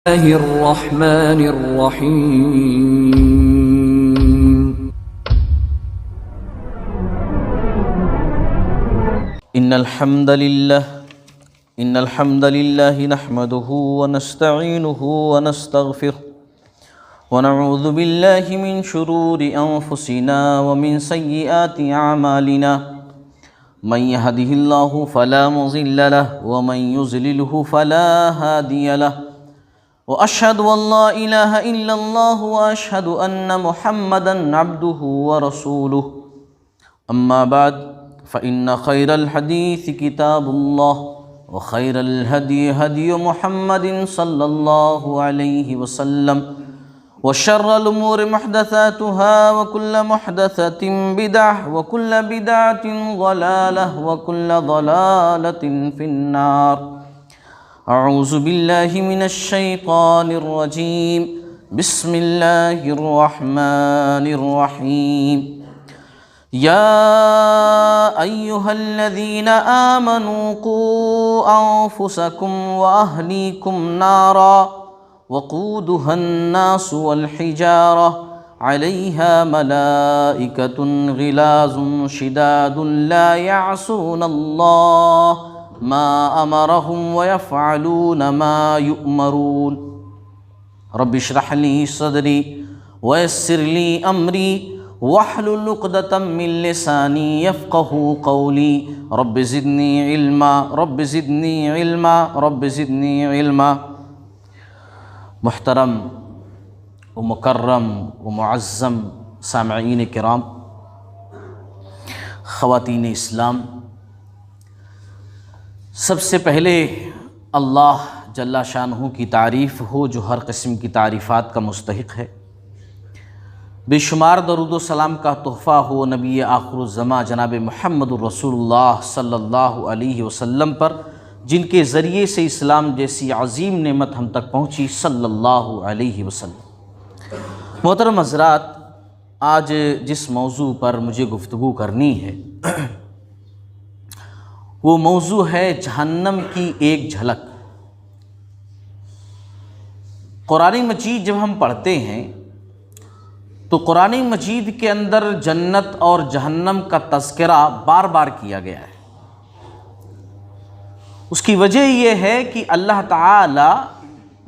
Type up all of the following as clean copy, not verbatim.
الله الرحمن الرحيم إن الحمد لله نحمده ونستعينه ونستغفره ونعوذ بالله من شرور أنفسنا ومن سيئات أعمالنا من يهده الله فلا مضل له ومن يضلله فلا هادي له وأشهد أن لا إله إلا الله وأشهد أن محمدا عبده ورسوله أما بعد فإن خير الحديث كتاب الله وخير الهدي هدي محمد صلى الله عليه وسلم وشر الأمور محدثاتها وكل محدثة بدعة وكل بدعة ضلالة وكل ضلالة في النار. أعوذ بالله من الشيطان الرجيم. بسم الله الرحمن الرحيم. يا أيها الذين آمنوا قوا أنفسكم وأهليكم نارا وقودها الناس والحجارة عليها ملائكة غلاظ شداد لا يعصون الله ما أمرهم ويفعلون ما يؤمرون. رب اشرح لي صدري ويسر لي أمري واحلل عقدة من لساني يفقهوا قولي. رب زدني علما رب زدني علما رب زدني علما. محترم و مکرم و معظم سامعین کرام، خواتین اسلام، سب سے پہلے اللہ جل شانہ کی تعریف ہو جو ہر قسم کی تعریفات کا مستحق ہے. بے شمار درود و سلام کا تحفہ ہو نبی آخر الزماں جناب محمد الرسول اللہ صلی اللہ علیہ وسلم پر، جن کے ذریعے سے اسلام جیسی عظیم نعمت ہم تک پہنچی صلی اللہ علیہ وسلم. محترم حضرات، آج جس موضوع پر مجھے گفتگو کرنی ہے وہ موضوع ہے جہنم کی ایک جھلک. قرآن مجید جب ہم پڑھتے ہیں تو قرآن مجید کے اندر جنت اور جہنم کا تذکرہ بار بار کیا گیا ہے. اس کی وجہ یہ ہے کہ اللہ تعالی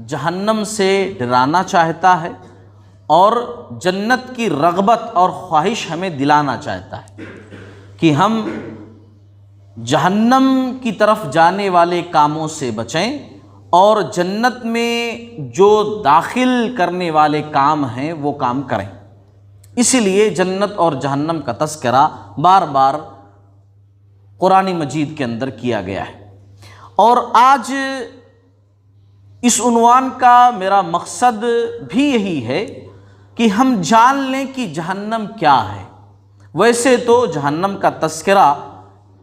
جہنم سے ڈرانا چاہتا ہے اور جنت کی رغبت اور خواہش ہمیں دلانا چاہتا ہے کہ ہم جہنم کی طرف جانے والے کاموں سے بچیں اور جنت میں جو داخل کرنے والے کام ہیں وہ کام کریں. اسی لیے جنت اور جہنم کا تذکرہ بار بار قرآن مجید کے اندر کیا گیا ہے. اور آج اس عنوان کا میرا مقصد بھی یہی ہے کہ ہم جان لیں کہ جہنم کیا ہے. ویسے تو جہنم کا تذکرہ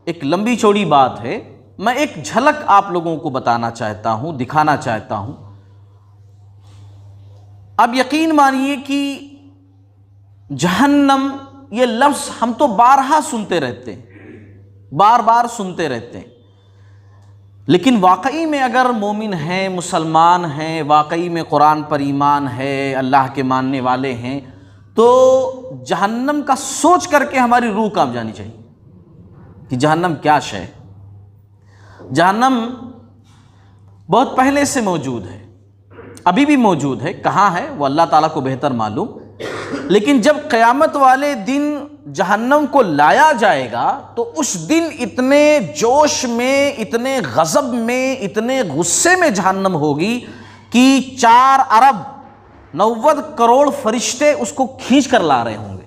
ایک لمبی چوڑی بات ہے، میں ایک جھلک آپ لوگوں کو بتانا چاہتا ہوں، دکھانا چاہتا ہوں. اب یقین مانیے کہ جہنم یہ لفظ ہم تو بارہا سنتے رہتے ہیں، بار بار سنتے رہتے ہیں، لیکن واقعی میں اگر مومن ہیں، مسلمان ہیں، واقعی میں قرآن پر ایمان ہے، اللہ کے ماننے والے ہیں، تو جہنم کا سوچ کر کے ہماری روح کانپ جانی چاہیے کہ جہنم کیا شے ہے. جہنم بہت پہلے سے موجود ہے، ابھی بھی موجود ہے. کہاں ہے وہ اللہ تعالیٰ کو بہتر معلوم، لیکن جب قیامت والے دن جہنم کو لایا جائے گا تو اس دن اتنے جوش میں، اتنے غضب میں، اتنے غصے میں جہنم ہوگی کہ 4 ارب 90 کروڑ فرشتے اس کو کھینچ کر لا رہے ہوں گے،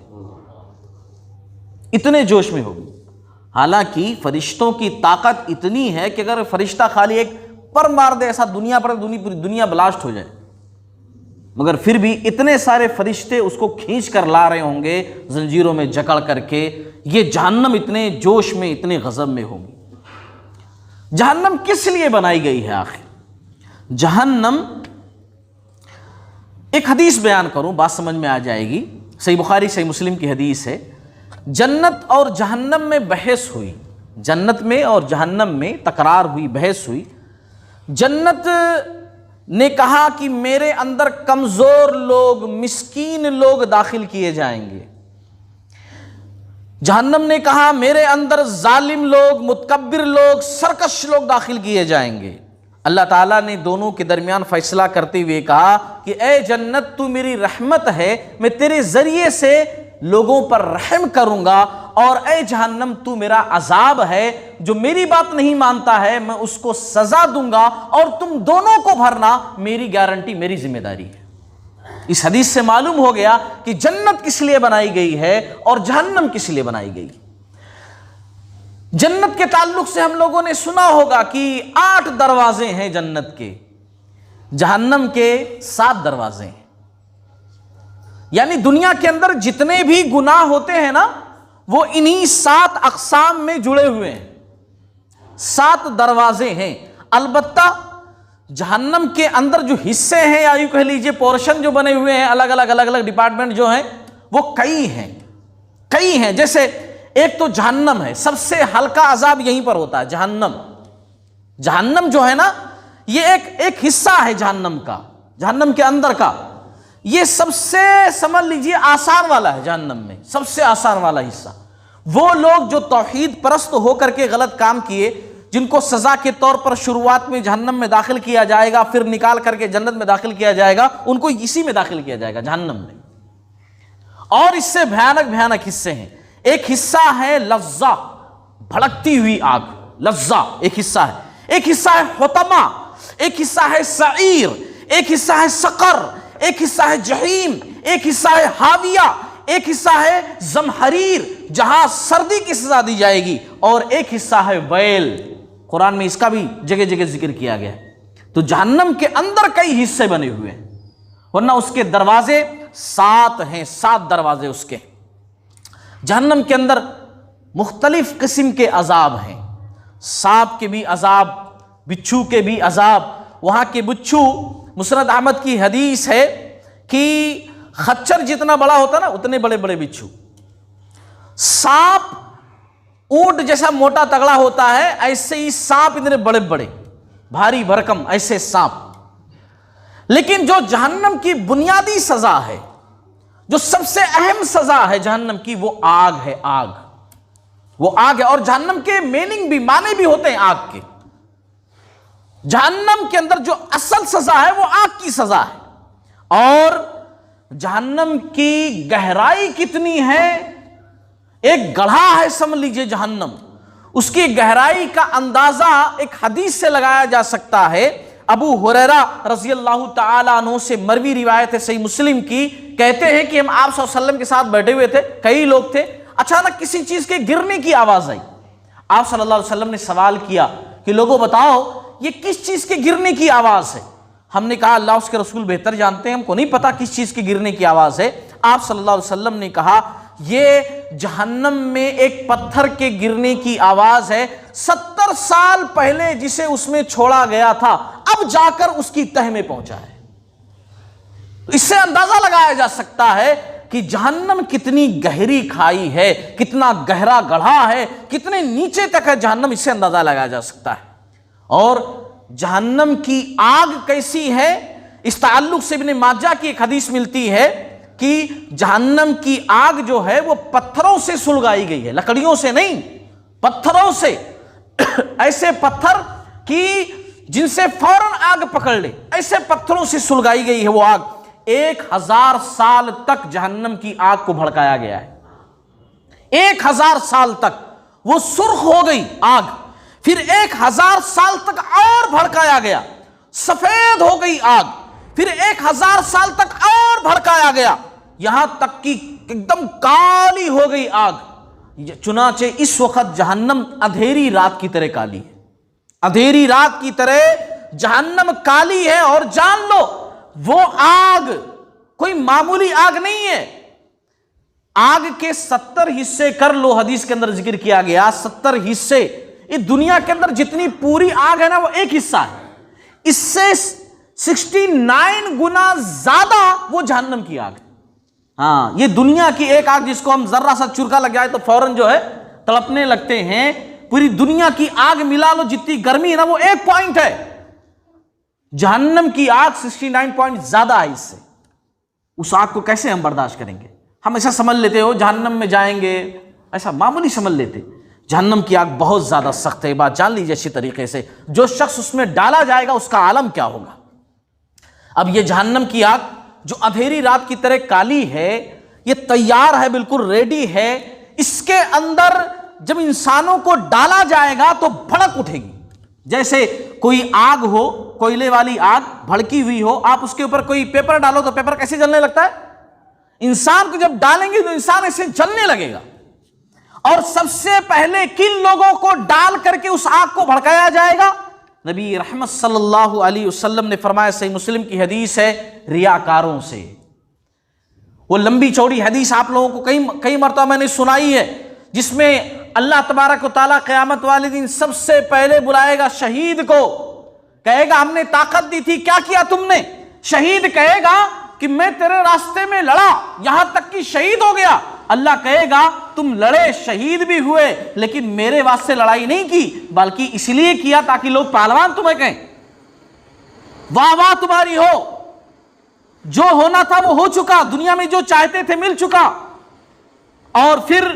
اتنے جوش میں ہوگی. حالانکہ فرشتوں کی طاقت اتنی ہے کہ اگر فرشتہ خالی ایک پر مار دے ایسا دنیا پر پوری دنیا بلاسٹ ہو جائے، مگر پھر بھی اتنے سارے فرشتے اس کو کھینچ کر لا رہے ہوں گے زنجیروں میں جکڑ کر کے. یہ جہنم اتنے جوش میں، اتنے غضب میں ہوگی. جہنم کس لیے بنائی گئی ہے آخر؟ جہنم، ایک حدیث بیان کروں، بات سمجھ میں آ جائے گی. صحیح بخاری صحیح مسلم کی حدیث ہے. جنت اور جہنم میں بحث ہوئی، جنت میں اور جہنم میں تکرار ہوئی، بحث ہوئی. جنت نے کہا کہ میرے اندر کمزور لوگ، مسکین لوگ داخل کیے جائیں گے۔ جہنم نے کہا میرے اندر ظالم لوگ، متکبر لوگ، سرکش لوگ داخل کیے جائیں گے۔ اللہ تعالیٰ نے دونوں کے درمیان فیصلہ کرتے ہوئے کہا کہ اے جنت تو میری رحمت ہے، میں تیرے ذریعے سے لوگوں پر رحم کروں گا، اور اے جہنم تو میرا عذاب ہے، جو میری بات نہیں مانتا ہے میں اس کو سزا دوں گا، اور تم دونوں کو بھرنا میری گارنٹی، میری ذمہ داری ہے۔ اس حدیث سے معلوم ہو گیا کہ جنت کس لیے بنائی گئی ہے اور جہنم کس لیے بنائی گئی۔ جنت کے تعلق سے ہم لوگوں نے سنا ہوگا کہ 8 دروازے ہیں جنت کے، جہنم کے 7 دروازے ہیں۔ یعنی دنیا کے اندر جتنے بھی گناہ ہوتے ہیں نا، وہ انہی 7 اقسام میں جڑے ہوئے ہیں، 7 دروازے ہیں۔ البتہ جہنم کے اندر جو حصے ہیں، یا یوں کہہ لیجئے پورشن جو بنے ہوئے ہیں، الگ الگ ڈپارٹمنٹ جو ہیں، وہ کئی ہیں۔ جیسے ایک تو جہنم ہے، سب سے ہلکا عذاب یہیں پر ہوتا ہے۔ جہنم جو ہے نا، یہ ایک حصہ ہے جہنم کا، جہنم کے اندر کا، یہ سب سے سمجھ لیجئے آسان والا ہے۔ جہنم میں سب سے آسان والا حصہ وہ لوگ جو توحید پرست ہو کر کے غلط کام کیے، جن کو سزا کے طور پر شروعات میں جہنم میں داخل کیا جائے گا، پھر نکال کر کے جنت میں داخل کیا جائے گا، ان کو اسی میں داخل کیا جائے گا، جہنم میں۔ اور اس سے بھیانک حصے ہیں۔ ایک حصہ ہے لظہ، بھڑکتی ہوئی آگ، لظہ ایک حصہ ہے۔ ایک حصہ ہے حطمہ، ایک حصہ ہے سعیر، ایک حصہ ہے سقر، ایک حصہ ہے جہیم، ایک حصہ ہے حاویہ، ایک حصہ ہے زمہریر جہاں سردی کی سزا دی جائے گی، اور ایک حصہ ہے ویل۔ قرآن میں اس کا بھی جگہ جگہ ذکر کیا گیا ہے۔ تو جہنم کے اندر کئی حصے بنے ہوئے ہیں، ورنہ اس کے دروازے 7 ہیں، 7 دروازے اس کے۔ جہنم کے اندر مختلف قسم کے عذاب ہیں، سانپ کے بھی عذاب، بچھو کے بھی عذاب۔ وہاں کے بچھو، مسند احمد کی حدیث ہے کہ خچر جتنا بڑا ہوتا نا، اتنے بڑے بڑے بچھو۔ سانپ اونٹ جیسا موٹا تگڑا ہوتا ہے، ایسے ہی سانپ اتنے بڑے بڑے بھاری بھرکم ایسے سانپ۔ لیکن جو جہنم کی بنیادی سزا ہے، جو سب سے اہم سزا ہے جہنم کی، وہ آگ ہے، آگ، وہ آگ ہے۔ اور جہنم کے میننگ بھی، معنی بھی ہوتے ہیں آگ کے۔ جہنم کے اندر جو اصل سزا ہے وہ آگ کی سزا ہے۔ اور جہنم کی گہرائی کتنی ہے، ایک گڑھا ہے سمجھ لیجئے جہنم، اس کی گہرائی کا اندازہ ایک حدیث سے لگایا جا سکتا ہے۔ ابو ہریرہ رضی اللہ تعالیٰ عنہ سے مروی روایت ہے صحیح مسلم کی، کہتے ہیں کہ ہم آپ صلی اللہ علیہ وسلم کے ساتھ بیٹھے ہوئے تھے، کئی لوگ تھے، اچانک کسی چیز کے گرنے کی آواز آئی۔ آپ صلی اللہ علیہ وسلم نے سوال کیا کہ لوگوں بتاؤ یہ کس چیز کے گرنے کی آواز ہے؟ ہم نے کہا اللہ اس کے رسول بہتر جانتے ہیں، ہم کو نہیں پتا کس چیز کے گرنے کی آواز ہے۔ آپ صلی اللہ علیہ وسلم نے کہا یہ جہنم میں ایک پتھر کے گرنے کی آواز ہے، 70 سال پہلے جسے اس میں چھوڑا گیا تھا، اب جا کر اس کی تہ میں پہنچا ہے۔ اس سے اندازہ لگایا جا سکتا ہے کہ جہنم کتنی گہری کھائی ہے، کتنا گہرا گڑھا ہے، کتنے نیچے تک ہے جہنم، اس سے اندازہ لگایا جا سکتا ہے۔ اور جہنم کی آگ کیسی ہے، اس تعلق سے ابن ماجہ کی ایک حدیث ملتی ہے کہ جہنم کی آگ جو ہے وہ پتھروں سے سلگائی گئی ہے، لکڑیوں سے نہیں، پتھروں سے، ایسے پتھر کہ جن سے فوراً آگ پکڑ لے، ایسے پتھروں سے سلگائی گئی ہے وہ آگ۔ 1000 سال تک جہنم کی آگ کو بھڑکایا گیا ہے، 1000 سال تک وہ سرخ ہو گئی آگ، پھر 1000 سال تک اور بھڑکایا گیا، سفید ہو گئی آگ، پھر 1000 سال تک اور بھڑکایا گیا، یہاں تک کہ ایک دم کالی ہو گئی آگ۔ چنانچہ اس وقت جہنم اندھیری رات کی طرح کالی ہے، اندھیری رات کی طرح جہنم کالی ہے۔ اور جان لو وہ آگ کوئی معمولی آگ نہیں ہے، آگ کے 70 حصے کر لو، حدیث کے اندر ذکر کیا گیا 70 حصے۔ اس دنیا کے اندر جتنی پوری آگ ہے نا وہ ایک حصہ ہے، اس سے 69 گنا زیادہ وہ جہنم کی آگ ہے۔ ہاں، یہ دنیا کی ایک آگ جس کو ہم ذرہ سا چرکا لگ جائے تو فوراً جو ہے تڑپنے لگتے ہیں، پوری دنیا کی آگ ملا لو جتنی گرمی ہے نا وہ 1 پوائنٹ ہے۔ جہنم کی آگ 69 پوائنٹ زیادہ ہے اس سے. اس آگ کو کیسے ہم برداشت کریں گے؟ ہم ایسا سمجھ لیتے ہو جہنم میں جائیں گے، ایسا معمولی سمجھ لیتے. جہنم کی آگ بہت زیادہ سخت ہے، بات جان لیجیے اچھی طریقے سے. جو شخص اس میں ڈالا جائے گا اس کا عالم کیا ہوگا. اب یہ جہنم کی آگ جو اندھیری رات کی طرح کالی ہے، یہ تیار ہے، بالکل ریڈی ہے. اس کے اندر جب انسانوں کو ڈالا جائے گا تو بھڑک اٹھے گی. جیسے کوئی آگ ہو، کوئلے والی آگ بھڑکی ہوئی ہو، آپ اس کے اوپر کوئی پیپر ڈالو تو پیپر کیسے جلنے لگتا ہے؟ انسان کو جب ڈالیں گے تو انسان ایسے جلنے لگے گا. اور سب سے پہلے کن لوگوں کو ڈال کر کے اس آگ کو بھڑکایا جائے گا؟ نبی رحمت صلی اللہ علیہ وسلم نے فرمایا، صحیح مسلم کی حدیث ہے، ریاکاروں سے. وہ لمبی چوڑی حدیث آپ لوگوں کو کئی مرتبہ میں نے سنائی ہے، جس میں اللہ تبارک و تعالیٰ قیامت والے دن سب سے پہلے بلائے گا شہید کو، کہے گا ہم نے طاقت دی تھی، کیا کیا تم نے؟ شہید کہے گا کہ میں تیرے راستے میں لڑا یہاں تک کہ شہید ہو گیا. اللہ کہے گا تم لڑے، شہید بھی ہوئے، لیکن میرے واسطے لڑائی نہیں کی، بلکہ اس لیے کیا تاکہ لوگ پہلوان تمہیں کہیں، واہ واہ تمہاری ہو. جو ہونا تھا وہ ہو چکا، دنیا میں جو چاہتے تھے مل چکا. اور پھر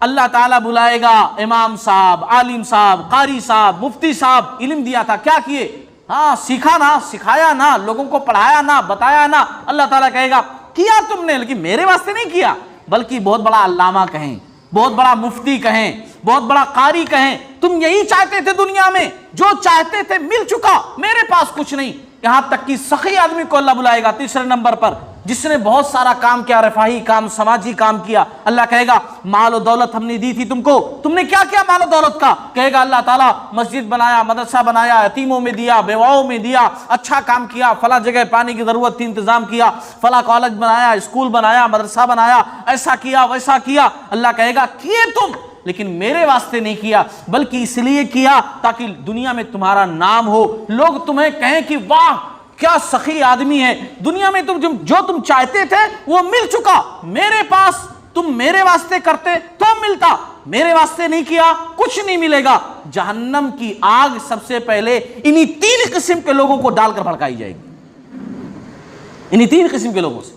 اللہ تعالیٰ بلائے گا امام صاحب، عالم صاحب، قاری صاحب، مفتی صاحب، علم دیا تھا، کیا کیے؟ ہاں سیکھا نا، سکھایا نا، لوگوں کو پڑھایا نا، بتایا نا. اللہ تعالیٰ کہے گا کیا تم نے، لیکن میرے واسطے نہیں کیا. بلکہ بہت بڑا علامہ کہیں، بہت بڑا مفتی کہیں، بہت بڑا قاری کہیں، تم یہی چاہتے تھے دنیا میں، جو چاہتے تھے مل چکا، میرے پاس کچھ نہیں. یہاں تک کہ سخی آدمی کو اللہ بلائے گا تیسرے نمبر پر، جس نے بہت سارا کام کیا، رفاہی کام، سماجی کام کیا. اللہ کہے گا مال و دولت ہم نے دی تھی تم کو، تم نے کیا کیا مال و دولت کا؟ کہے گا اللہ تعالیٰ مسجد بنایا، مدرسہ بنایا، یتیموں میں دیا، بیواؤں میں دیا، اچھا کام کیا، فلاں جگہ پانی کی ضرورت تھی انتظام کیا، فلاں کالج بنایا، اسکول بنایا، مدرسہ بنایا، ایسا کیا ویسا کیا. اللہ کہے گا کیے تم، لیکن میرے واسطے نہیں کیا، بلکہ اس لیے کیا تاکہ دنیا میں تمہارا نام ہو، لوگ تمہیں کہیں کہ واہ کیا سخی آدمی ہے. دنیا میں جو تم چاہتے تھے وہ مل چکا، میرے پاس تم میرے واسطے کرتے تو ملتا، میرے واسطے نہیں کیا کچھ نہیں ملے گا. جہنم کی آگ سب سے پہلے انہی 3 قسم کے لوگوں کو ڈال کر بھڑکائی جائے گی. انہی 3 قسم کے لوگوں سے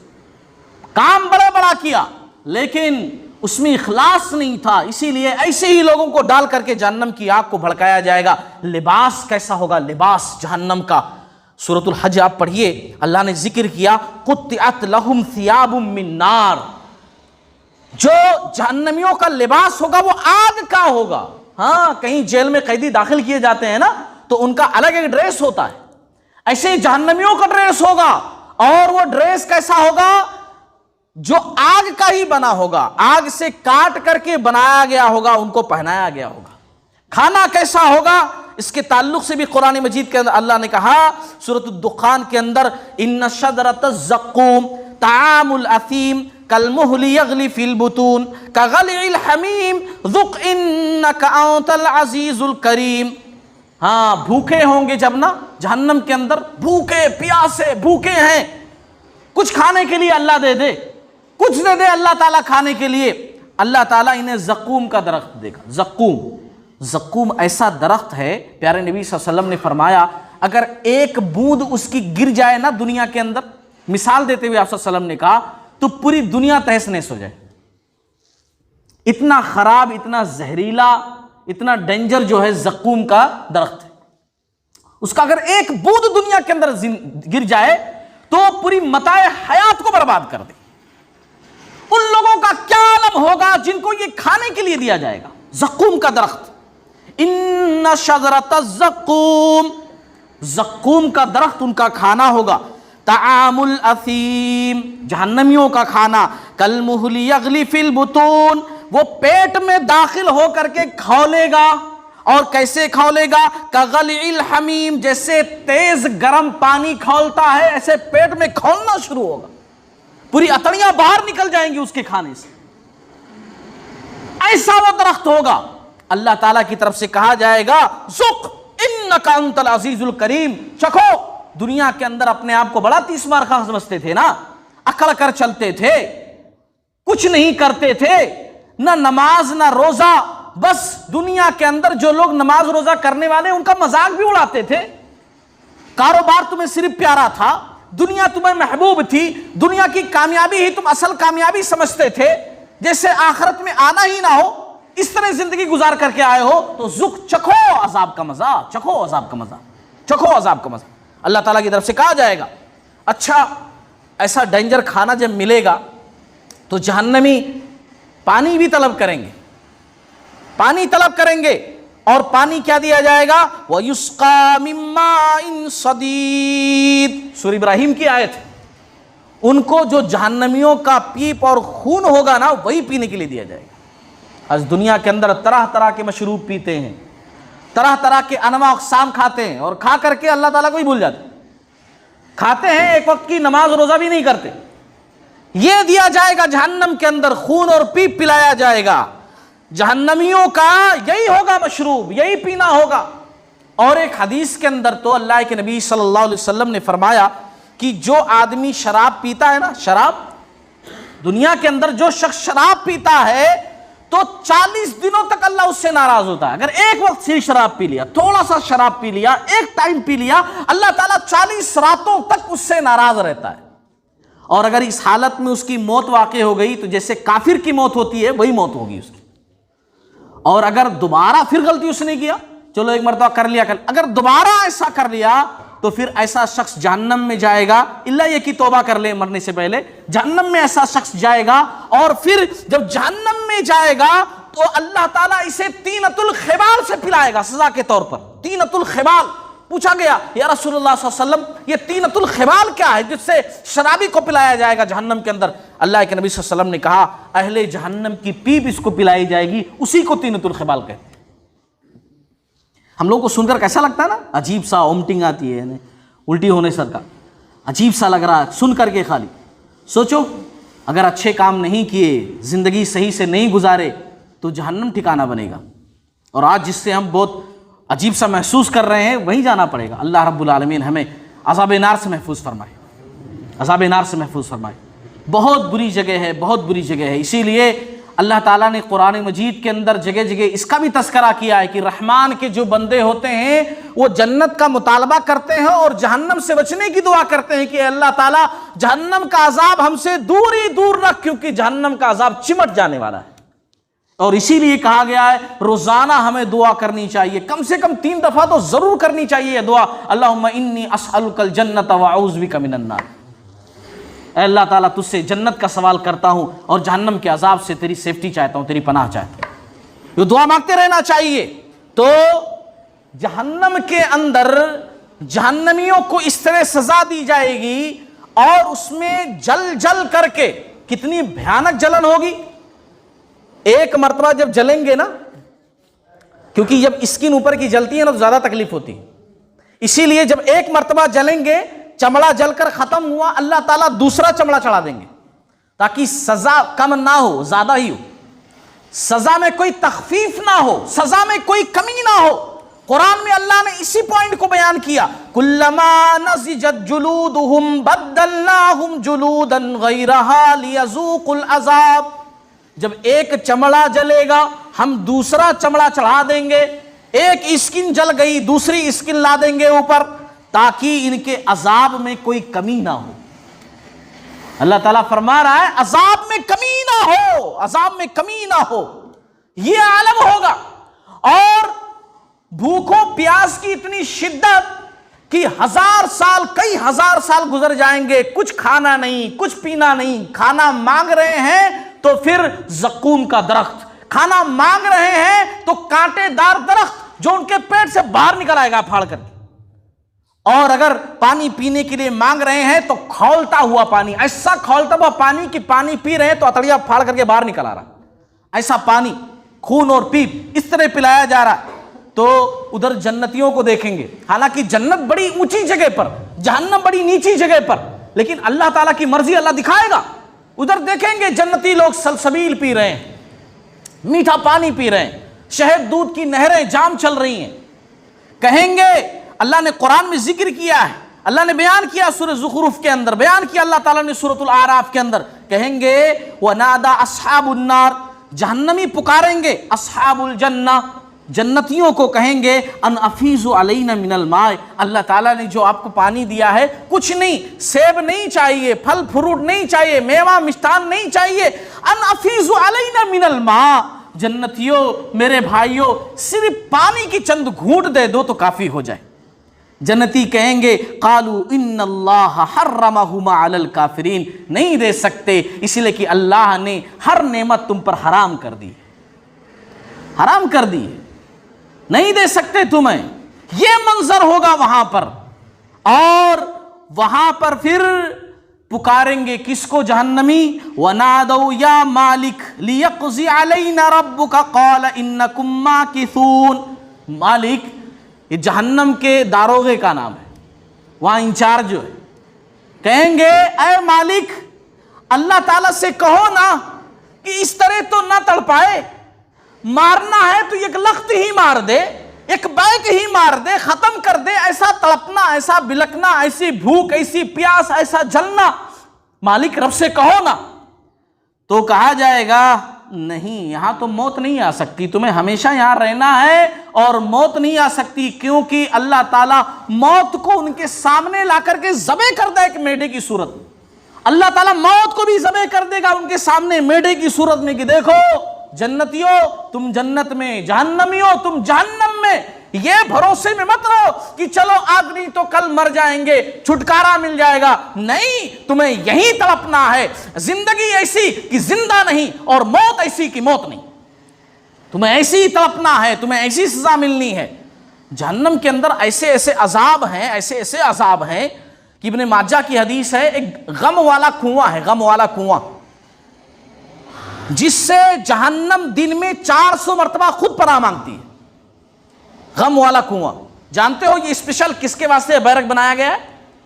کام بڑا بڑا کیا لیکن اس میں اخلاص نہیں تھا، اسی لیے ایسے ہی لوگوں کو ڈال کر کے جہنم کی آگ کو بھڑکایا جائے گا. لباس کیسا ہوگا؟ لباس جہنم کا سورۃ الحج آپ پڑھیے، اللہ نے ذکر کیا قطعت لہم ثیاب من نار. جو جہنمیوں کا لباس ہوگا وہ آگ کا ہوگا. ہاں کہیں جیل میں قیدی داخل کیے جاتے ہیں نا تو ان کا الگ ایک ڈریس ہوتا ہے، ایسے ہی جہنمیوں کا ڈریس ہوگا. اور وہ ڈریس کیسا ہوگا؟ جو آگ کا ہی بنا ہوگا، آگ سے کاٹ کر کے بنایا گیا ہوگا، ان کو پہنایا گیا ہوگا. کھانا کیسا ہوگا؟ اس کے تعلق سے بھی قرآن مجید کے اندر اللہ نے کہا سورۃ الدخان کے اندر، ان شجرۃ الزقوم طعام الاثیم کالمہل یغلی فی البطون کغلی الحمیم ذق انک انت العزیز الکریم. ہاں بھوکے ہوں گے جب نا جہنم کے اندر، بھوکے پیاسے بھوکے ہیں، کچھ کھانے کے لیے اللہ دے دے، کچھ دے دے اللہ تعالیٰ کھانے کے لیے. اللہ تعالیٰ انہیں زقوم کا درخت دے گا. زقوم ایسا درخت ہے، پیارے نبی صلی اللہ علیہ وسلم نے فرمایا اگر ایک بوند اس کی گر جائے نا دنیا کے اندر، مثال دیتے ہوئے آپ صلی اللہ علیہ وسلم نے کہا تو پوری دنیا تہس نہس ہو جائے. اتنا خراب، اتنا زہریلا، اتنا ڈینجر جو ہے زقوم کا درخت ہے. اس کا اگر ایک بوند دنیا کے اندر گر جائے تو پوری متاع حیات کو برباد کر دے. ان لوگوں کا کیا عالم ہوگا جن کو یہ کھانے کے لیے دیا جائے گا. زقوم کا درخت، ان شجرۃ الزقوم، زقوم کا درخت ان کا کھانا ہوگا. طعام الاثیم، جہنمیوں کا کھانا. کالمہل یغلی فی البطون، وہ پیٹ میں داخل ہو کر کے کھولے گا. اور کیسے کھولے گا؟ کغلی الحمیم، جیسے تیز گرم پانی کھولتا ہے ایسے پیٹ میں کھولنا شروع ہوگا، پوری اتڑیاں باہر نکل جائیں گی اس کے کھانے سے. ایسا وہ درخت ہوگا. اللہ تعالیٰ کی طرف سے کہا جائے گا ذق انک انت العزیز الکریم، چکھو. دنیا کے اندر اپنے آپ کو بڑا تیس مار خاں سمجھتے تھے نا، اکڑ کر چلتے تھے، کچھ نہیں کرتے تھے، نہ نماز نہ روزہ. بس دنیا کے اندر جو لوگ نماز روزہ کرنے والے ان کا مذاق بھی اڑاتے تھے. کاروبار تمہیں صرف پیارا تھا, دنیا تمہیں محبوب تھی, دنیا کی کامیابی ہی تم اصل کامیابی سمجھتے تھے, جیسے آخرت میں آنا ہی نہ ہو اس طرح زندگی گزار کر کے آئے ہو, تو چکھو عذاب کا مزہ, چکھو عذاب کا مزہ, چکھو عذاب کا مزہ. اللہ تعالیٰ کی طرف سے کہا جائے گا اچھا ایسا ڈینجر کھانا جب ملے گا تو جہنمی پانی بھی طلب کریں گے, پانی طلب کریں گے, اور پانی کیا دیا جائے گا؟ وَيُسْقَى مِن مَّاءٍ صَدِيدٍ, سورہ ابراہیم کی آیت ہے. ان کو جو جہنمیوں کا پیپ اور خون ہوگا نا وہی پینے کے لیے دیا جائے گا. آج دنیا کے اندر طرح طرح کے مشروب پیتے ہیں, طرح طرح کے انواع اقسام کھاتے ہیں, اور کھا کر کے اللہ تعالیٰ کو ہی بھول جاتے ہیں. کھاتے ہیں, ایک وقت کی نماز روزہ بھی نہیں کرتے. یہ دیا جائے گا جہنم کے اندر, خون اور پیپ پلایا جائے گا. جہنمیوں کا یہی ہوگا مشروب, یہی پینا ہوگا. اور ایک حدیث کے اندر تو اللہ کے نبی صلی اللہ علیہ وسلم نے فرمایا کہ جو آدمی شراب پیتا ہے نا, شراب, دنیا کے اندر جو شخص شراب پیتا ہے تو 40 دنوں تک اللہ اس سے ناراض ہوتا ہے. اگر ایک وقت سے شراب پی لیا, تھوڑا سا شراب پی لیا, ایک ٹائم پی لیا, اللہ تعالیٰ 40 راتوں تک اس سے ناراض رہتا ہے. اور اگر اس حالت میں اس کی موت واقع ہو گئی تو جیسے کافر کی موت ہوتی ہے وہی موت ہوگی اس کی. اور اگر دوبارہ پھر غلطی اس نے کیا, چلو ایک مرتبہ کر لیا, اگر دوبارہ ایسا کر لیا تو پھر ایسا شخص جہنم میں جائے گا, اللہ یہ کہ توبہ کر لے مرنے سے پہلے, جہنم میں ایسا شخص جائے گا. اور پھر جب جہنم میں جائے گا تو اللہ تعالیٰ اسے طینۃ الخبال سے پلائے گا سزا کے طور پر. طینۃ الخبال, پوچھا گیا یا رسول اللہ صلی اللہ علیہ وسلم یہ طینۃ الخبال کیا ہے جس سے شرابی کو پلایا جائے گا جہنم کے اندر؟ اللہ کے نبی صلی اللہ علیہ وسلم نے کہا اہل جہنم کی پیپ اس کو پلائی جائے گی, اسی کو طینۃ الخبال کہتے ہیں. ہم لوگوں کو سن کر کیسا لگتا ہے نا, عجیب سا وومٹنگ آتی ہے, یعنی الٹی ہونے سر کا, عجیب سا لگ رہا ہے سن کر کے. خالی سوچو اگر اچھے کام نہیں کیے, زندگی صحیح سے نہیں گزارے تو جہنم ٹھکانہ بنے گا. اور آج جس سے ہم بہت عجیب سا محسوس کر رہے ہیں وہیں جانا پڑے گا. اللہ رب العالمین ہمیں عذاب نار سے محفوظ فرمائے, عذاب نار سے محفوظ فرمائے. بہت بری جگہ ہے, بہت بری جگہ ہے. اسی لیے اللہ تعالیٰ نے قرآن مجید کے اندر جگہ جگہ اس کا بھی تذکرہ کیا ہے کہ رحمان کے جو بندے ہوتے ہیں وہ جنت کا مطالبہ کرتے ہیں اور جہنم سے بچنے کی دعا کرتے ہیں کہ اللہ تعالیٰ جہنم کا عذاب ہم سے دور ہی دور رکھ, کیونکہ جہنم کا عذاب چمٹ جانے والا ہے. اور اسی لیے کہا گیا ہے روزانہ ہمیں دعا کرنی چاہیے, کم سے کم 3 دفعہ تو ضرور کرنی چاہیے یہ دعا, اللہم انی اسألک الجنت واعوذ بک من النار. اے اللہ تعالیٰ تجھ سے جنت کا سوال کرتا ہوں اور جہنم کے عذاب سے تیری سیفٹی چاہتا ہوں, تیری پناہ چاہتا ہوں. یہ دعا مانگتے رہنا چاہیے. تو جہنم کے اندر جہنمیوں کو اس طرح سزا دی جائے گی اور اس میں جل جل کر کے, کتنی بھیانک جلن ہوگی. ایک مرتبہ جب جلیں گے نا, کیونکہ جب اسکن اوپر کی جلتی ہے نا تو زیادہ تکلیف ہوتی ہے, اسی لیے جب ایک مرتبہ جلیں گے, چمڑا جل کر ختم ہوا, اللہ تعالیٰ دوسرا چمڑا چڑھا دیں گے تاکہ سزا کم نہ ہو, زیادہ ہی ہو, سزا میں کوئی تخفیف نہ ہو, سزا میں کوئی کمی نہ ہو. قرآن میں اللہ نے اسی پوائنٹ کو بیان کیا, کلما نضجت جلودہم بدلناہم جلودا غیرہا لیذوقوا العذاب. جب ایک چمڑا جلے گا ہم دوسرا چمڑا چڑھا دیں گے, ایک اسکن جل گئی دوسری اسکن لا دیں گے اوپر تاکہ ان کے عذاب میں کوئی کمی نہ ہو. اللہ تعالیٰ فرما رہا ہے عذاب میں کمی نہ ہو, عذاب میں کمی نہ ہو. یہ عالم ہوگا. اور بھوکوں پیاس کی اتنی شدت کہ 1000 سال, کئی 1000 سال گزر جائیں گے, کچھ کھانا نہیں, کچھ پینا نہیں. کھانا مانگ رہے ہیں تو پھر زقوم کا درخت, کھانا مانگ رہے ہیں تو کانٹے دار درخت جو ان کے پیٹ سے باہر نکل آئے گا پھاڑ کر. اور اگر پانی پینے کے لیے مانگ رہے ہیں تو کھولتا ہوا پانی, ایسا کھولتا ہوا پانی کہ پانی پی رہے ہیں تو اتڑیا پھاڑ کر کے باہر نکل آ رہا, ایسا پانی خون اور پیپ اس طرح پلایا جا رہا. تو ادھر جنتیوں کو دیکھیں گے, حالانکہ جنت بڑی اونچی جگہ پر, جہنم بڑی نیچی جگہ پر, لیکن اللہ تعالیٰ کی مرضی اللہ دکھائے گا. ادھر دیکھیں گے جنتی لوگ سلسبیل پی رہے ہیں, میٹھا پانی پی رہے ہیں, شہد دودھ کی نہریں جام چل رہی ہیں. کہیں گے, اللہ نے قرآن میں ذکر کیا ہے, اللہ نے بیان کیا سورہ زخرف کے اندر, بیان کیا اللہ تعالیٰ نے سورۃ الاعراف کے اندر. کہیں گے وَنَادَى أَصْحَابُ النَّارِ, جہنمی پکاریں گے اصحاب الجنہ, جنتیوں کو کہیں گے ان افیضوا علینا من الماء، اللہ تعالیٰ نے جو آپ کو پانی دیا ہے کچھ نہیں، سیب نہیں چاہیے، پھل فروٹ نہیں چاہیے، میوہ مشٹان نہیں چاہیے، ان افیضوا علینا من الماء، جنتیوں میرے بھائیوں صرف پانی کی چند گھونٹ دے دو تو کافی ہو جائے۔ جنتی کہیں گے قالوا ان اللہ حرمہما علی الکافرین، نہیں دے سکتے اس لیے کہ اللہ نے ہر نعمت تم پر حرام کر دی، حرام کر دی، نہیں دے سکتے تمہیں۔ یہ منظر ہوگا وہاں پر، اور وہاں پر پھر پکاریں گے کس کو؟ جہنمی۔ وَنَادَوْا يَا مَالِكْ لِيَقْضِ عَلَيْنَا رَبُّكَ قَالَ إِنَّكُمْ مَاكِثُونَ۔ مالک یہ جہنم کے داروغے کا نام ہے، وہاں انچارج جو ہے، کہیں گے اے مالک اللہ تعالیٰ سے کہو نا کہ اس طرح تو نہ تڑپائے، مارنا ہے تو ایک لخت ہی مار دے، ایک بیک ہی مار دے، ختم کر دے، ایسا تڑپنا، ایسا بلکنا، ایسی بھوک، ایسی پیاس، ایسا جلنا، مالک رب سے کہو نا۔ تو کہا جائے گا نہیں، یہاں تو موت نہیں آ سکتی، تمہیں ہمیشہ یہاں رہنا ہے اور موت نہیں آ سکتی، کیونکہ اللہ تعالیٰ موت کو ان کے سامنے لا کر کے ذبح کر دے ایک میڈے کی صورت میں۔ اللہ تعالیٰ موت کو بھی ذبح کر دے گا ان کے سامنے میڈے کی صورت میں کہ دیکھو جنتیوں تم جنت میں، جہنمیوں تم جہنم میں، یہ بھروسے میں مت رہو کہ چلو آج نہیں تو کل مر جائیں گے، چھٹکارا مل جائے گا، نہیں، تمہیں یہی تڑپنا ہے، زندگی ایسی کہ زندہ نہیں اور موت ایسی کہ موت نہیں، تمہیں ایسی ہی تڑپنا ہے، تمہیں ایسی سزا ملنی ہے۔ جہنم کے اندر ایسے ایسے عذاب ہیں، ایسے ایسے عذاب ہیں کہ ابن ماجہ کی حدیث ہے، ایک غم والا کنواں ہے، غم والا کنواں، جس سے جہنم دن میں 400 مرتبہ خود پناہ مانگتی ہے۔ غم والا کنواں، جانتے ہو یہ اسپیشل کس کے واسطے بیرک بنایا گیا ہے؟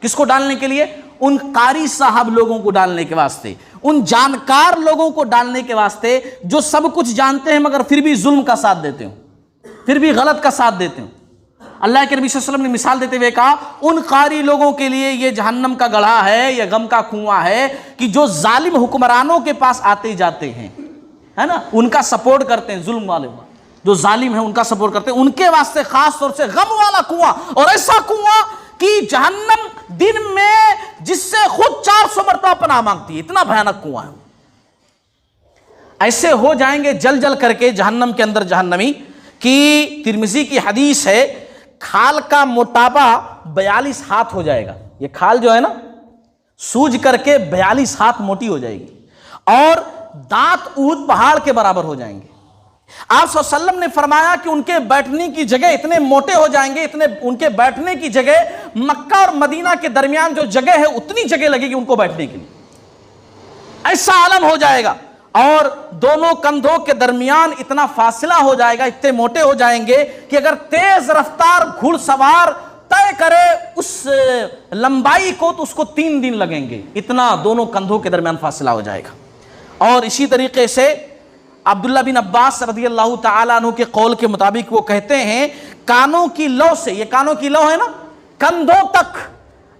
کس کو ڈالنے کے لیے؟ ان قاری صاحب لوگوں کو ڈالنے کے واسطے، ان جانکار لوگوں کو ڈالنے کے واسطے جو سب کچھ جانتے ہیں مگر پھر بھی ظلم کا ساتھ دیتے ہوں، پھر بھی غلط کا ساتھ دیتے ہوں۔ اللہ کے نبی صلی اللہ علیہ وسلم نے مثال دیتے ہوئے کہا ان قاری لوگوں کے لیے یہ جہنم کا گڑھا ہے، یہ غم کا کنواں ہے کہ جو ظالم حکمرانوں کے پاس آتے جاتے ہیں، ہے نا، ان کا سپورٹ کرتے ہیں، ظلم والے جو ظالم ہیں ان کا سپورٹ کرتے ہیں، ان کے واسطے خاص طور سے غم والا کنواں، اور ایسا کنواں کہ جہنم دن میں جس سے خود 400 مرتبہ پناہ مانگتی ہے، اتنا بھیانک کنواں ہے۔ ایسے ہو جائیں گے جل جل کر کے جہنم کے اندر جہنمی کہ ترمذی کی حدیث ہے کھال کا موٹاپا 42 ہاتھ ہو جائے گا، یہ کھال جو ہے نا سوج کر کے 42 ہاتھ موٹی ہو جائے گی، اور دانت احد پہاڑ کے برابر ہو جائیں گے۔ آپ صلی اللہ علیہ وسلم نے فرمایا کہ ان کے بیٹھنے کی جگہ اتنے موٹے ہو جائیں گے، اتنے ان کے بیٹھنے کی جگہ مکہ اور مدینہ کے درمیان جو جگہ ہے اتنی جگہ لگے گی ان کو بیٹھنے کے لیے، ایسا عالم ہو جائے گا، اور دونوں کندھوں کے درمیان اتنا فاصلہ ہو جائے گا، اتنے موٹے ہو جائیں گے کہ اگر تیز رفتار گھڑ سوار طے کرے اس لمبائی کو تو اس کو 3 دن لگیں گے، اتنا دونوں کندھوں کے درمیان فاصلہ ہو جائے گا۔ اور اسی طریقے سے عبداللہ بن عباس رضی اللہ تعالیٰ عنہ کے قول کے مطابق وہ کہتے ہیں کانوں کی لو سے، یہ کانوں کی لو ہے نا، کندھوں تک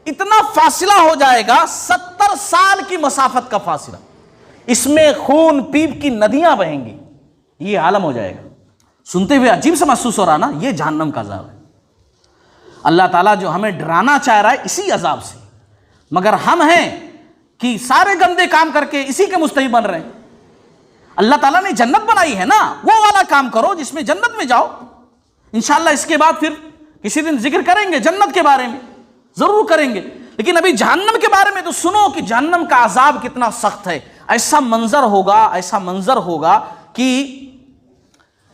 اتنا فاصلہ ہو جائے گا، 70 سال کی مسافت کا فاصلہ، اس میں خون پیپ کی ندیاں بہیں گی، یہ عالم ہو جائے گا۔ سنتے ہوئے عجیب سا محسوس ہو رہا نا، یہ جہنم کا عذاب ہے۔ اللہ تعالیٰ جو ہمیں ڈرانا چاہ رہا ہے اسی عذاب سے، مگر ہم ہیں کہ سارے گندے کام کر کے اسی کے مستحق بن رہے ہیں۔ اللہ تعالیٰ نے جنت بنائی ہے نا، وہ والا کام کرو جس میں جنت میں جاؤ۔ انشاءاللہ اس کے بعد پھر کسی دن ذکر کریں گے جنت کے بارے میں، ضرور کریں گے، لیکن ابھی جہنم کے بارے میں تو سنو کہ جہنم کا عذاب کتنا سخت ہے۔ ایسا منظر ہوگا، ایسا منظر ہوگا کہ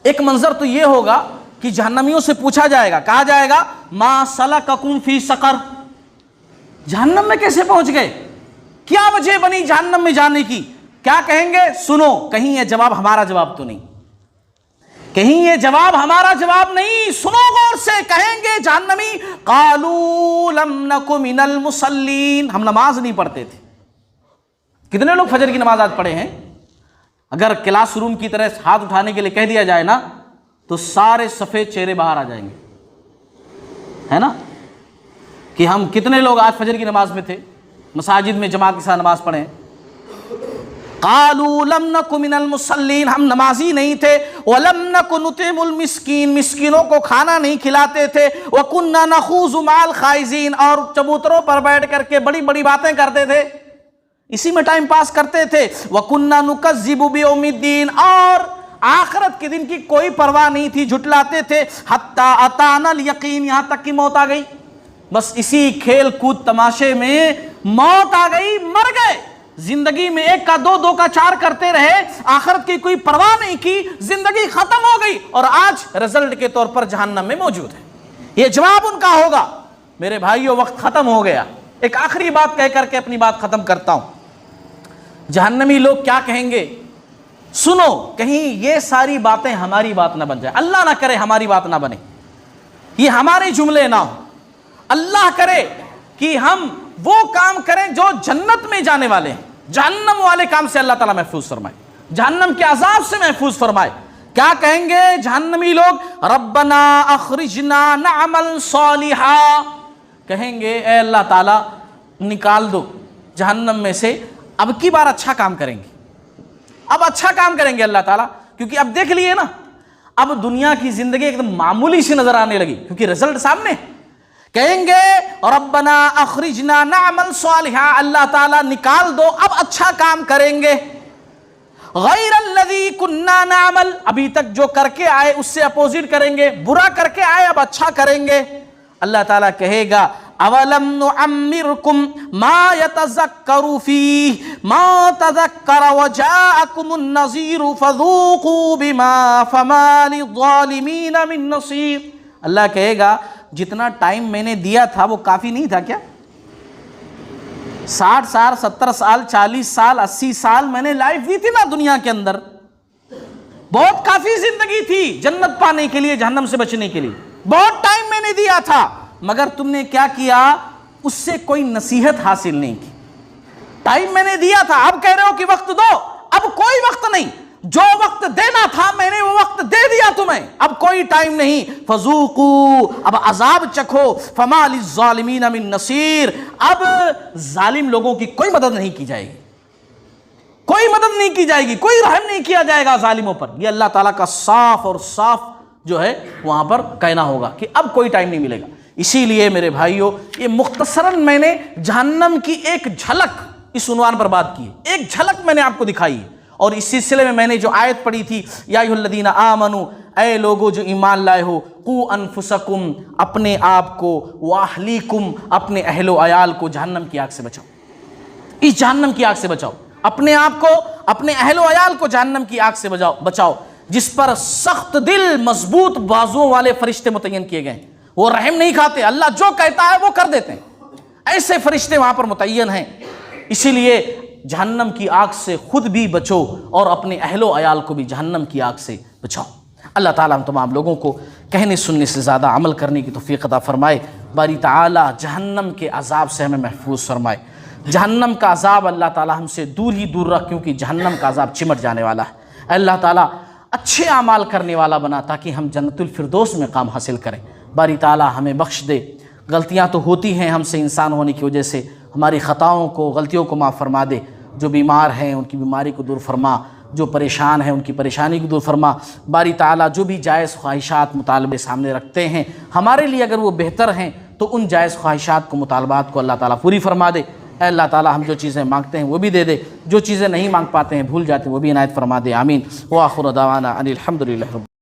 ایک منظر تو یہ ہوگا کہ جہنمیوں سے پوچھا جائے گا، کہا جائے گا ما سلککم فی سقر، جہنم میں کیسے پہنچ گئے، کیا وجہ بنی جہنم میں جانے کی؟ کیا کہیں گے؟ سنو، کہیں یہ جواب ہمارا جواب تو نہیں، کہیں یہ جواب ہمارا جواب نہیں، سنو غور سے، کہیں گے جہنمی قالوا لم نک من المصلین، ہم نماز نہیں پڑھتے تھے۔ کتنے لوگ فجر کی نماز آج پڑھے ہیں؟ اگر کلاس روم کی طرح ہاتھ اٹھانے کے لیے کہہ دیا جائے نا تو سارے سفید چہرے باہر آ جائیں گے، ہے نا، کہ ہم کتنے لوگ آج فجر کی نماز میں تھے، مساجد میں جماعت کے ساتھ نماز پڑھیں۔ قالوا لم نک من المصلین، ہم نمازی نہیں تھے، ولم نک نطعم المسکین، مسکینوں کو کھانا نہیں کھلاتے تھے، وکنا نخوض مع الخائضین، اور چبوتروں پر بیٹھ کر کے بڑی بڑی باتیں کرتے تھے، اسی میں ٹائم پاس کرتے تھے، وکنا نکذب بیوم الدین، اور آخرت کے دن کی کوئی پرواہ نہیں تھی، جھٹلاتے تھے، حتی اتانا الیقین، یہاں تک کہ موت آ گئی، بس اسی کھیل کود تماشے میں موت آ گئی، مر گئے، زندگی میں 1 کا 2 2 کا 4 کرتے رہے، آخرت کی کوئی پرواہ نہیں کی، زندگی ختم ہو گئی، اور آج رزلٹ کے طور پر جہنم میں موجود ہے۔ یہ جواب ان کا ہوگا۔ میرے بھائیو، وقت ختم ہو گیا، ایک آخری بات کہہ کر کے اپنی بات ختم کرتا ہوں۔ جہنمی لوگ کیا کہیں گے؟ سنو، کہیں یہ ساری باتیں ہماری بات نہ بن جائے، اللہ نہ کرے ہماری بات نہ بنے، یہ ہمارے جملے نہ ہو، اللہ کرے کہ ہم وہ کام کریں جو جنت میں جانے والے ہیں، جہنم والے کام سے اللہ تعالیٰ محفوظ فرمائے، جہنم کے عذاب سے محفوظ فرمائے۔ کیا کہیں گے جہنمی لوگ؟ ربنا اخرجنا نعمل صالحا، کہیں گے اے اللہ تعالیٰ نکال دو جہنم میں سے، اب کی بار اچھا کام کریں گے، اب اچھا کام کریں گے اللہ تعالیٰ، کیونکہ اب دیکھ لیے نا، اب دنیا کی زندگی ایک دم معمولی سی نظر آنے لگی، کیونکہ رزلٹ سامنے۔ کہیں گے ربنا اخرجنا نعمل صالحا، اللہ تعالیٰ نکال دو، اب اچھا کام کریں گے، غیر الذی کننا نعمل، ابھی تک جو کر کے آئے اس سے اپوزٹ کریں گے، برا کر کے آئے اب اچھا کریں گے۔ اللہ تعالیٰ کہے گا اولم نعمرکم ما یتذکر فیہ ما تذکر وجاءکم النذیر فذوقوا بما فما للظالمین من نصیر۔ اللہ کہے گا جتنا ٹائم میں نے دیا تھا وہ کافی نہیں تھا کیا؟ 60 سال 70 سال 40 سال 80 سال میں نے لائف دی تھی نا دنیا کے اندر، بہت کافی زندگی تھی جنت پانے کے لیے، جہنم سے بچنے کے لیے، بہت ٹائم میں نے دیا تھا، مگر تم نے کیا کیا؟ اس سے کوئی نصیحت حاصل نہیں کی۔ ٹائم میں نے دیا تھا، اب کہہ رہے ہو کہ وقت دو، اب کوئی وقت نہیں، جو وقت دینا تھا میں نے وہ وقت دے دیا تمہیں، اب کوئی ٹائم نہیں، فذوقوا، اب عذاب چکھو، فما للظالمین من نصیر، اب ظالم لوگوں کی کوئی مدد نہیں کی جائے گی، کوئی مدد نہیں کی جائے گی، کوئی رحم نہیں کیا جائے گا ظالموں پر۔ یہ اللہ تعالیٰ کا صاف اور صاف جو ہے وہاں پر کہنا ہوگا کہ اب کوئی ٹائم نہیں ملے گا۔ اسی لیے میرے بھائیوں، یہ مختصراً میں نے جہنم کی ایک جھلک اس عنوان پر بات کی، ایک جھلک میں نے آپ کو دکھائی، اور اس سلسلے میں نے جو آیت پڑھی تھی، یا ایھا الذین آمنوا، اے لوگو جو ایمان لائے ہو، قوا انفسکم، اپنے آپ کو، واہلیکم، اپنے اہل و عیال کو جہنم کی آگ سے بچاؤ، اس جہنم کی آگ سے بچاؤ، اپنے آپ کو، اپنے اہل و عیال کو جہنم کی آگ سے بچاؤ، جس پر سخت دل مضبوط بازوؤں والے فرشتے متعین کیے گئے ہیں، وہ رحم نہیں کھاتے، اللہ جو کہتا ہے وہ کر دیتے ہیں، ایسے فرشتے وہاں پر متعین ہیں۔ اسی لیے جہنم کی آگ سے خود بھی بچو اور اپنے اہل و عیال کو بھی جہنم کی آگ سے بچاؤ۔ اللہ تعالیٰ ہم تمام لوگوں کو کہنے سننے سے زیادہ عمل کرنے کی توفیق عطا فرمائے۔ باری تعالیٰ جہنم کے عذاب سے ہمیں محفوظ فرمائے، جہنم کا عذاب اللہ تعالیٰ ہم سے دور ہی دور رکھ، کیونکہ جہنم کا عذاب چمٹ جانے والا ہے۔ اللہ تعالیٰ اچھے اعمال کرنے والا بنا تاکہ ہم جنت الفردوس میں مقام حاصل کریں۔ باری تعالیٰ ہمیں بخش دے، غلطیاں تو ہوتی ہیں ہم سے انسان ہونے کی وجہ سے، ہماری خطاؤں کو، غلطیوں کو معاف فرما دے۔ جو بیمار ہیں ان کی بیماری کو دور فرما، جو پریشان ہیں ان کی پریشانی کو دور فرما۔ باری تعالیٰ جو بھی جائز خواہشات مطالبے سامنے رکھتے ہیں ہمارے لیے، اگر وہ بہتر ہیں تو ان جائز خواہشات کو، مطالبات کو اللہ تعالیٰ پوری فرما دے۔ اے اللہ تعالیٰ ہم جو چیزیں مانگتے ہیں وہ بھی دے دے، جو چیزیں نہیں مانگ پاتے ہیں، بھول جاتے ہیں، وہ بھی عنایت فرما دے۔ آمین۔ وآخر دعوانا ان الحمد للہ رب